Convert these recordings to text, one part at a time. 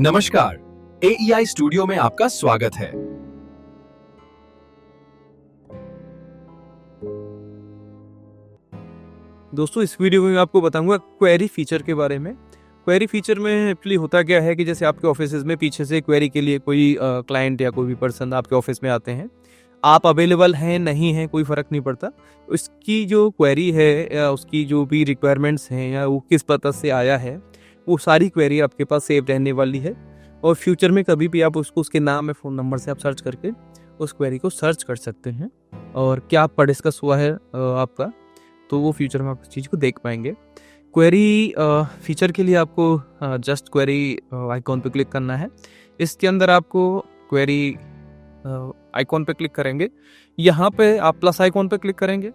नमस्कार, AEI studio में आपका स्वागत है। दोस्तों, इस वीडियो में मैं आपको बताऊंगा क्वेरी फीचर के बारे में। क्वेरी फीचर में एक्चुअली होता क्या है कि जैसे आपके ऑफिस में पीछे से क्वेरी के लिए कोई क्लाइंट या कोई भी पर्सन आपके ऑफिस में आते हैं, आप अवेलेबल हैं नहीं हैं कोई फ़र्क नहीं पड़ता। उसकी जो क्वेरी है या उसकी जो भी रिक्वायरमेंट्स हैं या वो किस पर्पज़ से आया है, वो सारी क्वेरी आपके पास सेव रहने वाली है। और फ्यूचर में कभी भी आप उसको उसके नाम या फ़ोन नंबर से आप सर्च करके उस क्वेरी को सर्च कर सकते हैं और क्या आपका डिस्कस हुआ है आपका, तो वो फ्यूचर में आप उस चीज़ को देख पाएंगे। क्वेरी फीचर के लिए आपको जस्ट क्वेरी आइकॉन पे क्लिक करना है। इसके अंदर आपको क्वेरी आइकॉन पे क्लिक करेंगे, यहाँ पे आप प्लस आइकॉन पे क्लिक करेंगे।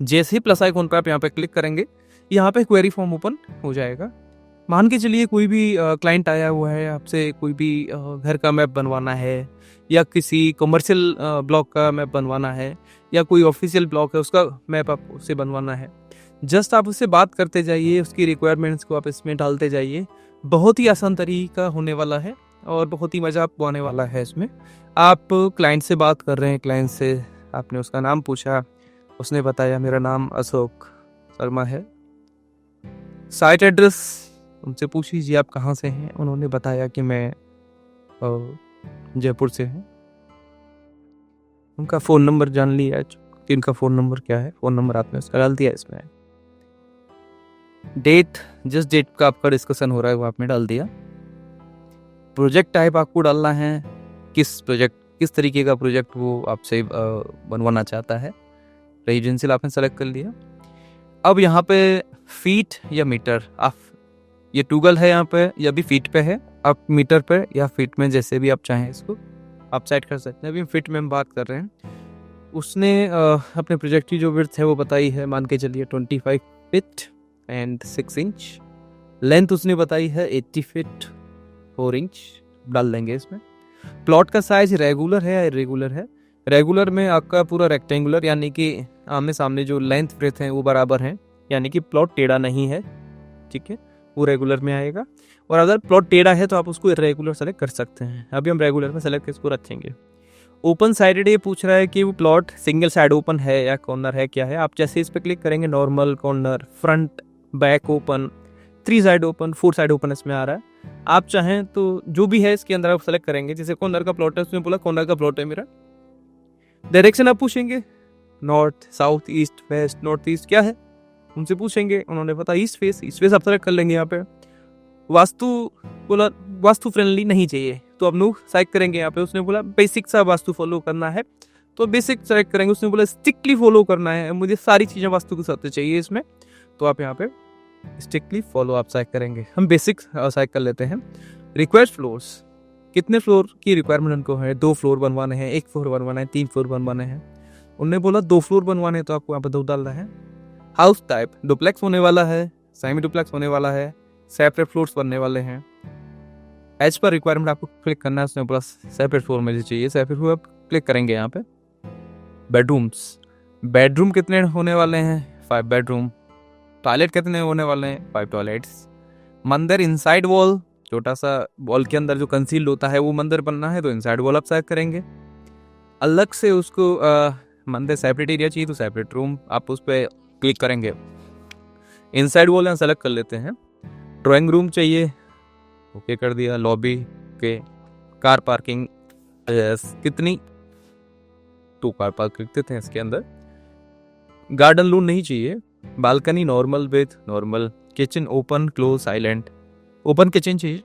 जैसे ही प्लस आइकॉन पे आप यहाँ पे क्लिक करेंगे, यहाँ पे क्वेरी फॉर्म ओपन हो जाएगा। मान के चलिए कोई भी क्लाइंट आया हुआ है, आपसे कोई भी घर का मैप बनवाना है या किसी कमर्शियल ब्लॉक का मैप बनवाना है या कोई ऑफिशियल ब्लॉक है उसका मैप आप उससे बनवाना है। जस्ट आप उससे बात करते जाइए, उसकी रिक्वायरमेंट्स को आप इसमें डालते जाइए। बहुत ही आसान तरीका होने वाला है और बहुत ही मज़ा आपको आने वाला है इसमें। आप क्लाइंट से बात कर रहे हैं, क्लाइंट से आपने उसका नाम पूछा, उसने बताया मेरा नाम अशोक शर्मा है। साइट एड्रेस उनसे पूछ लीजिए आप कहाँ से हैं, उन्होंने बताया कि मैं जयपुर से हैं। उनका फ़ोन नंबर जान लिया कि इनका फ़ोन नंबर क्या है, फ़ोन नंबर आपने उसका डाल दिया इसमें। डेट, जिस डेट का आपका डिस्कशन हो रहा है वो आपने डाल दिया। प्रोजेक्ट टाइप आपको डालना है, किस तरीके का प्रोजेक्ट वो आपसे बनवाना चाहता है। रेजिडेंशियल आपने सेलेक्ट कर लिया। अब यहाँ पे फीट या मीटर, आप ये टूगल है यहाँ पे या भी फीट पे है, आप मीटर पे या फीट में जैसे भी आप चाहें इसको आप सेट कर सकते हैं। अभी फीट में हम बात कर रहे हैं। उसने अपने प्रोजेक्ट की जो विड्थ है वो बताई है, मान के चलिए 25 फीट एंड 6 इंच। लेंथ उसने बताई है 80 फीट 4 इंच, डाल देंगे इसमें। प्लॉट का साइज रेगुलर है या इरेगुलर है। रेगुलर में आपका पूरा रेक्टेंगुलर, यानी कि आमने सामने जो लेंथ ब्रेथ है वो बराबर है, यानी कि प्लॉट टेढ़ा नहीं है, ठीक है, वो रेगुलर में आएगा। और अगर प्लॉट टेढ़ा है तो आप उसको इरेगुलर सेलेक्ट कर सकते हैं। अभी हम रेगुलर में सेलेक्ट इसको रखेंगे। ओपन साइडेड ये पूछ रहा है कि वो प्लॉट सिंगल साइड ओपन है या कॉर्नर है, क्या है। आप जैसे इस पर क्लिक करेंगे, normal, corner, front, back open, 3 side open, 4 side open इसमें आ रहा है। आप चाहें तो जो भी है इसके अंदर आप सेलेक्ट करेंगे। जैसे कॉर्नर का प्लॉट है, उसमें बोला कॉर्नर का प्लॉट है मेरा। डायरेक्शन आप पूछेंगे, north, south, east, west, north east क्या है उनसे पूछेंगे। उन्होंने पता ईस्ट फेस आप सेलेक्ट कर लेंगे। यहाँ पे वास्तु बोला वास्तु फ्रेंडली नहीं चाहिए, तो अब नो सेलेक्ट करेंगे। यहाँ पे उसने बोला बेसिक सा वास्तु फॉलो करना है, तो बेसिक सेलेक्ट करेंगे। उसने बोला स्ट्रिक्टली फॉलो करना है, मुझे सारी चीज़ें वास्तु के साथ चाहिए इसमें, तो आप यहाँ पे स्ट्रिक्टली फॉलो आप सेलेक्ट करेंगे। हम बेसिक सेलेक्ट कर लेते हैं। रिक्वायर्ड फ्लोर्स, कितने फ्लोर की रिक्वायरमेंट उनको है। 2 फ्लोर बनवाने हैं, 1 फ्लोर बनवाना है, 3 फ्लोर बनवाने हैं। उन्होंने बोला 2 फ्लोर बनवाने हैं, तो आपको यहाँ पर 2 डालना है। हाउस टाइप डुप्लेक्स होने वाला है, सेमी डुप्लेक्स होने वाला है, सेपरेट फ्लोर्स बनने वाले हैं। एज पर रिक्वायरमेंट आपको क्लिक करना है। उसने बोला सेपरेट फ्लोर में चाहिए, सेपरेट फ्लोर आप क्लिक करेंगे यहाँ पे। बेडरूम्स, बेडरूम कितने होने वाले हैं, 5 बेडरूम। टॉयलेट कितने होने वाले हैं, 5 टॉयलेट्स। मंदिर इनसाइड वॉल, छोटा सा वॉल के अंदर जो कंसील्ड होता है वो मंदिर बनना है, तो इनसाइड वॉल आप सेलेक्ट करेंगे। अलग से उसको मंदिर सेपरेट एरिया चाहिए, तो सेपरेट रूम आप उस पर क्लिक करेंगे। इनसाइड वॉल यहाँ सेलेक्ट कर लेते हैं। ड्राइंग रूम चाहिए, ओके कर दिया। लॉबी के, कार पार्किंग कितनी, 2 कार पार्क कर देते हैं इसके अंदर। गार्डन लून नहीं चाहिए। Balcony normal with normal. Kitchen open, close, silent. Open kitchen चाहिए,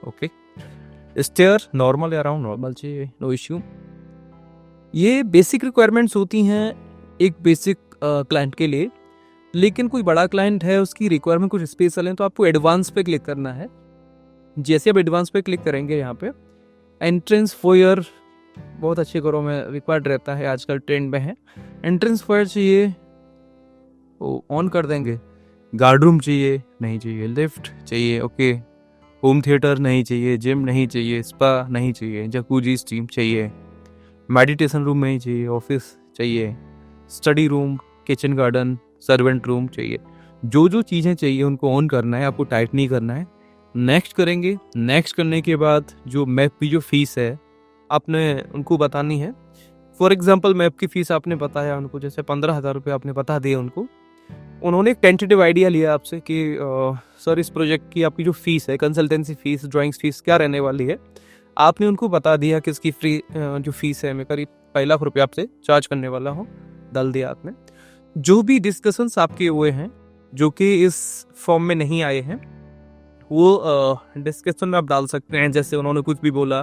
ओके। स्टेयर नॉर्मल या अराउंड नॉर्मल चाहिए, नो इश्यू। ये बेसिक रिक्वायरमेंट्स होती हैं एक बेसिक क्लाइंट के लिए। लेकिन कोई बड़ा क्लाइंट है, उसकी रिक्वायरमेंट कुछ स्पेशल है, तो आपको एडवांस पे क्लिक करना है। जैसे आप एडवांस पे क्लिक करेंगे, यहाँ पे एंट्रेंस फोयर बहुत अच्छे घरों में रिक्वायर्ड रहता है, आजकल ट्रेंड में है। एंट्रेंस फोयर चाहिए, वो ऑन कर देंगे। गार्ड रूम चाहिए, नहीं चाहिए। लिफ्ट चाहिए, ओके। होम थिएटर नहीं चाहिए, जिम नहीं चाहिए, स्पा नहीं चाहिए, जकूजी स्टीम चाहिए। मेडिटेशन रूम नहीं चाहिए, ऑफिस चाहिए, study room, kitchen garden, servant room चाहिए। जो जो चीज़ें चाहिए उनको ऑन करना है, आपको टाइट नहीं करना है। नेक्स्ट करेंगे। नेक्स्ट करने के बाद जो मैप की जो फीस है आपने उनको बतानी है। फॉर एग्जांपल मैप की फ़ीस आपने बताया उनको, जैसे 15,000 रुपये आपने बता दिए उनको। उन्होंने एक टेंटेटिव आइडिया लिया आपसे कि सर इस प्रोजेक्ट की आपकी जो फ़ीस है, कंसल्टेंसी फ़ीस, ड्राइंग्स फ़ीस क्या रहने वाली है। आपने उनको बता दिया कि इसकी जो फ़ीस है मैं करीब 2 लाख रुपये आपसे चार्ज करने वाला हूँ, डाल दिया आपने। जो भी डिस्कशंस आपके हुए हैं जो कि इस फॉर्म में नहीं आए हैं, वो डिस्कशन में आप डाल सकते हैं। जैसे उन्होंने कुछ भी बोला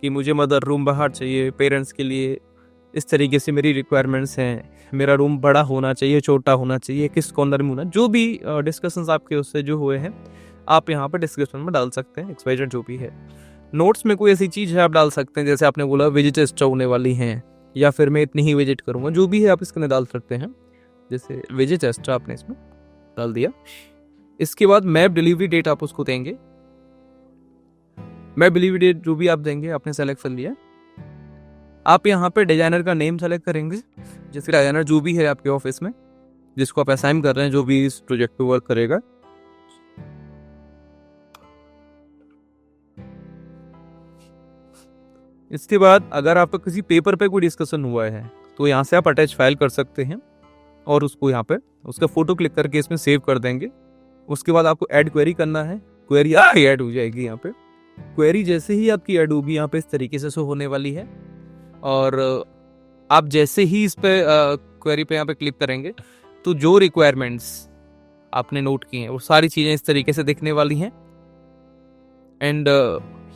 कि मुझे मदर रूम बाहर चाहिए पेरेंट्स के लिए, इस तरीके से मेरी रिक्वायरमेंट्स हैं, मेरा रूम बड़ा होना चाहिए, छोटा होना चाहिए, किस कॉर्नर में होना, जो भी डिस्कशंस आपके उससे जो हुए हैं आप यहाँ पर डिस्कशन में डाल सकते हैं, एक्सवाइजेड जो भी है। नोट्स में कोई ऐसी चीज़ है आप डाल सकते हैं, जैसे आपने बोला विजिट एक्स्ट्रा होने वाली हैं, या फिर मैं इतनी ही विजिट करूँगा, जो भी है आप इसके अंदर डाल सकते हैं। जैसे विजिट एक्स्ट्रा आपने इसमें डाल दिया। इसके बाद मैप डिलीवरी डेट आप उसको देंगे। मैप डिलीवरी डेट जो भी आप देंगे आपने सेलेक्ट कर लिया। आप यहाँ पे डिजाइनर का नेम सेलेक्ट करेंगे, जैसे डिजाइनर जो भी है आपके ऑफिस में जिसको आप असाइन कर रहे हैं, जो भी इस प्रोजेक्ट पे वर्क करेगा। इसके बाद अगर आपका किसी पेपर पे कोई डिस्कशन हुआ है तो यहाँ से आप अटैच फाइल कर सकते हैं और उसको यहाँ पे उसका फोटो क्लिक करके इसमें सेव कर देंगे। उसके बाद आपको ऐड क्वेरी करना है, क्वेरी ऐड हो जाएगी यहाँ पे। क्वेरी जैसे ही आपकी ऐड होगी यहाँ पे इस तरीके से शो होने वाली है, और आप जैसे ही इस पे क्वेरी पे यहाँ पे क्लिक करेंगे तो जो रिक्वायरमेंट्स आपने नोट की हैं वो सारी चीज़ें इस तरीके से दिखने वाली हैं। एंड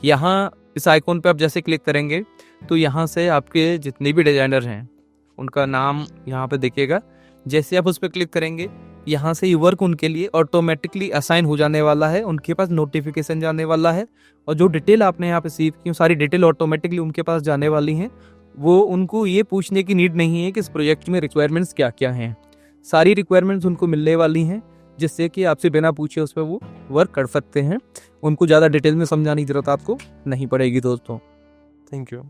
यहाँ इस आइकॉन पे आप जैसे क्लिक करेंगे तो यहाँ से आपके जितने भी डिजाइनर हैं उनका नाम यहाँ पे दिखेगा। जैसे आप उस पर क्लिक करेंगे यहाँ से ये वर्क उनके लिए ऑटोमेटिकली असाइन हो जाने वाला है, उनके पास नोटिफिकेशन जाने वाला है, और जो डिटेल आपने यहाँ पे रिसीव की सारी डिटेल ऑटोमेटिकली उनके पास जाने वाली हैं। वो उनको ये पूछने की नीड नहीं है कि इस प्रोजेक्ट में रिक्वायरमेंट्स क्या क्या हैं, सारी रिक्वायरमेंट्स उनको मिलने वाली हैं, जिससे कि आपसे बिना पूछे उस पर वो वर्क कर सकते हैं। उनको ज़्यादा डिटेल में समझाने की जरूरत आपको नहीं पड़ेगी दोस्तों। Thank you.